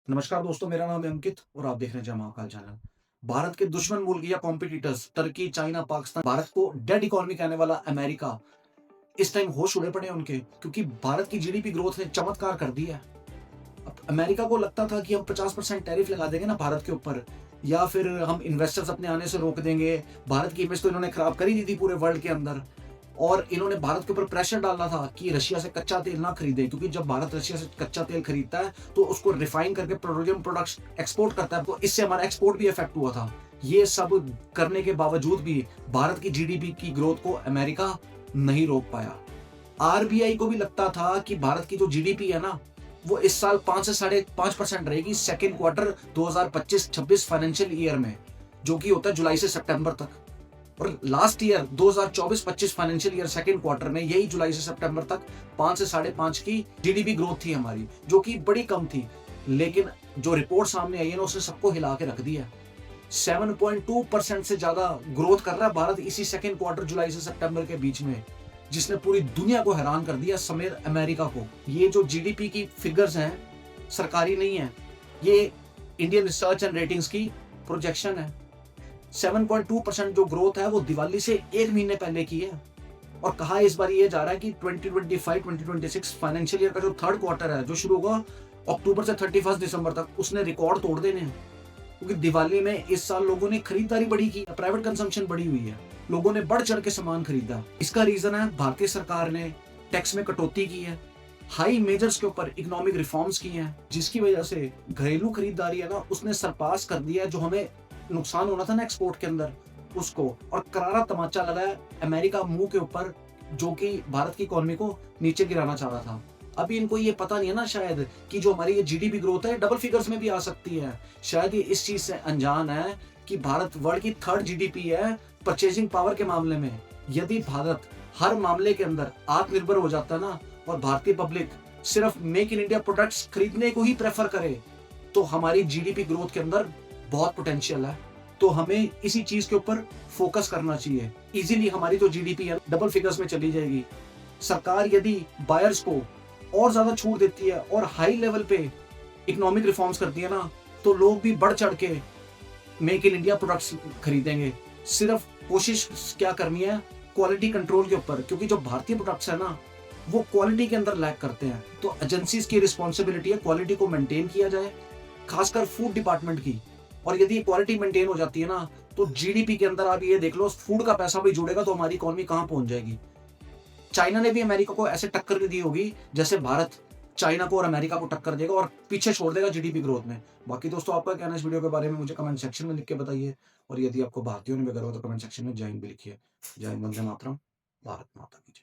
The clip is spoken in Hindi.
नमस्कार दोस्तों, मेरा नाम है अंकित और आप देख रहे हैं जय महाकाल चैनल। भारत के दुश्मन मुल्क या कॉम्पिटिटर्स तुर्की, चाइना, पाकिस्तान, भारत को डेड इकोनॉमी कहने वाला अमेरिका इस टाइम होश उड़े पड़े हैं उनके, क्योंकि भारत की जीडीपी ग्रोथ ने चमत्कार कर दिया है। अब अमेरिका को लगता था कि हम 50% टैरिफ लगा देंगे ना भारत के ऊपर, या फिर हम इन्वेस्टर्स अपने आने से रोक देंगे। भारत की इमेज तो इन्होंने खराब कर ही दी थी पूरे वर्ल्ड के अंदर। और इन्होंने भारत के ऊपर प्रेशर डाला था कि रशिया से कच्चा तेल ना खरीदे, क्योंकि जब भारत रशिया से कच्चा तेल खरीदता है तो उसको रिफाइन करके पेट्रोलियम प्रोडक्ट्स एक्सपोर्ट करता है, तो इससे हमारा एक्सपोर्ट भी इफेक्ट हुआ था। ये सब करने के बावजूद भी भारत की जीडीपी की ग्रोथ को अमेरिका नहीं रोक पाया। आरबीआई को भी लगता था कि भारत की जो जीडीपी है ना, वो इस साल 5 से 5.5% रहेगी सेकेंड क्वार्टर 2025-26 फाइनेंशियल ईयर में, जो कि होता है जुलाई से सितंबर तक। और last year 2024-25 financial year second quarter में यही जुलाई से सितंबर तक 5 से 5.5 की जीडीपी ग्रोथ थी हमारी, जो कि बड़ी कम थी। लेकिन जो रिपोर्ट सामने आई है ना, उसने सबको हिला के रख दिया। 7.2% से ज्यादा ग्रोथ कर रहा है भारत इसी सेकेंड क्वार्टर जुलाई से सितंबर के बीच में, जिसने पूरी दुनिया को हैरान कर दिया समेत अमेरिका को। ये जो जीडीपी की फिगर्स हैं, सरकारी नहीं है, ये इंडियन रिसर्च एंड रेटिंग्स की प्रोजेक्शन है। 7.2% जो ग्रोथ है वो दिवाली से एक महीने पहले की है। और कहा इस बार ये जा रहा है कि 2025-2026 फाइनेंशियल ईयर का जो थर्ड क्वार्टर है, जो शुरू होगा अक्टूबर से 31 दिसंबर तक, उसने रिकॉर्ड तोड़ देने हैं। क्योंकि दिवाली में इस साल लोगों ने खरीदारी बड़ी की, प्राइवेट कंजम्पशन बढ़ी हुई है, लोगों ने बढ़ चढ़ के सामान खरीदा। इसका रीजन है भारतीय सरकार ने टैक्स में कटौती की है, हाई मेजर्स के ऊपर इकोनॉमिक रिफॉर्म्स की हैं, जिसकी वजह से घरेलू खरीदारी है ना, उसने सरपास कर दिया है जो हमें नुकसान होना था ना एक्सपोर्ट के अंदर, उसको। और करारा तमाचा लगाया अमेरिका मुंह के ऊपर, जो कि भारत की इकोनॉमी को नीचे गिराना चाह रहा था। अभी इनको ये पता नहीं है ना शायद कि जो हमारी ये जीडीपी ग्रोथ है डबल फिगर्स में भी आ सकती है। शायद ये इस चीज से अनजान है कि भारत वर्ल्ड की थर्ड जीडीपी है परचेजिंग पावर के मामले में। यदि भारत हर मामले के अंदर आत्मनिर्भर हो जाता ना, और भारतीय पब्लिक सिर्फ मेक इन इंडिया प्रोडक्ट्स खरीदने को ही प्रेफर करे, तो हमारी जीडीपी ग्रोथ के अंदर बहुत पोटेंशियल है। तो हमें इसी चीज के ऊपर फोकस करना चाहिए। इजीली हमारी जो जीडीपी है डबल फिगर्स में चली जाएगी। सरकार यदि बायर्स को और ज्यादा छूट देती है और हाई लेवल पे इकोनॉमिक रिफॉर्म्स करती है ना, तो लोग भी बढ़ चढ़ के मेक इन इंडिया प्रोडक्ट्स खरीदेंगे। सिर्फ कोशिश क्या करनी है, क्वालिटी कंट्रोल के ऊपर, क्योंकि जो भारतीय प्रोडक्ट्स है ना, वो क्वालिटी के अंदर लैग करते हैं। तो एजेंसीज की रिस्पॉन्सिबिलिटी है क्वालिटी को मेंटेन किया जाए, खासकर फूड डिपार्टमेंट की। और यदि क्वालिटी मेंटेन हो जाती है ना, तो जीडीपी के अंदर आप ये देख लो, फूड का पैसा भी जुड़ेगा तो हमारी इकोनॉमी कहां पहुंच जाएगी। चाइना ने भी अमेरिका को ऐसे टक्कर दी होगी जैसे भारत चाइना को और अमेरिका को टक्कर देगा और पीछे छोड़ देगा जीडीपी ग्रोथ में। बाकी दोस्तों, आपका क्या कहना है इस वीडियो के बारे में, मुझे कमेंट सेक्शन में लिख के बताइए। और यदि आपको भारतीयों ने भी अगर हो तो कमेंट सेक्शन में जय हिंद भी लिखिए। जय हिंद, वंदे मातरम, भारत माता की जय।